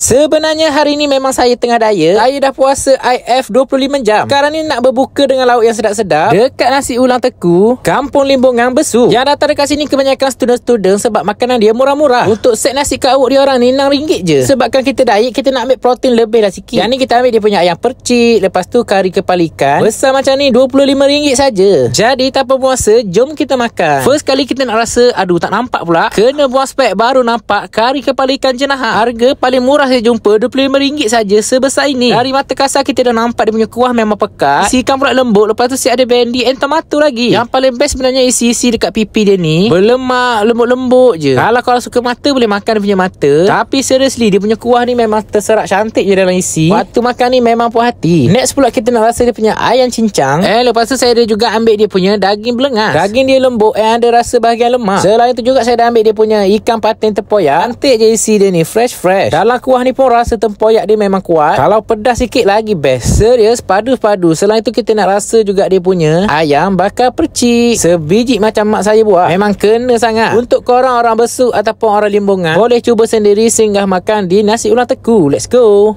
Sebenarnya hari ni memang saya tengah diet. Saya dah puasa IF 25 jam. Sekarang ni nak berbuka dengan lauk yang sedap-sedap dekat nasi ulam teku, Kampung Limbungan Besu. Yang datang dekat sini kebanyakan student-student sebab makanan dia murah-murah. Untuk set nasi kat awak dia orang ni RM6 je. Sebabkan kita diet, kita nak ambil protein lebih lah sikit. Yang ni kita ambil dia punya ayam percik, lepas tu kari kepala ikan. Besar macam ni RM25 saja. Jadi tanpa puasa, jom kita makan. First kali kita nak rasa, aduh tak nampak pula. Kena buang spek baru nampak kari kepala ikan jenaha. Harga paling murah saya jumpa RM25 saja sebesar ini. Dari mata kasar kita dah nampak dia punya kuah memang pekat. Isi ikan pula lembut. Lepas tu siap ada bendi and tomato lagi. Yang paling best sebenarnya isi dekat pipi dia ni berlemak, lembut-lembut je. Kalau suka mata boleh makan dia punya mata. Tapi seriously dia punya kuah ni memang terserak cantik je dalam isi. Waktu makan ni memang puas hati. Next pula kita nak rasa dia punya ayam cincang. Lepas tu saya ada juga ambil dia punya daging belengas. Daging dia lembut and ada rasa bahagian lemak. Selain tu juga saya dah ambil dia punya ikan patin tempoyak. Cantik je isi dia ni, fresh. Dalam kuah ni pun rasa tempoyak dia memang kuat. Kalau pedas sikit lagi best. Serius padu-padu. Selain tu kita nak rasa juga dia punya ayam bakar percik. Sebiji macam mak saya buat. Memang kena sangat. Untuk korang orang Besuk ataupun orang Limbungan, boleh cuba sendiri singgah makan di nasi ulam teku. Let's go.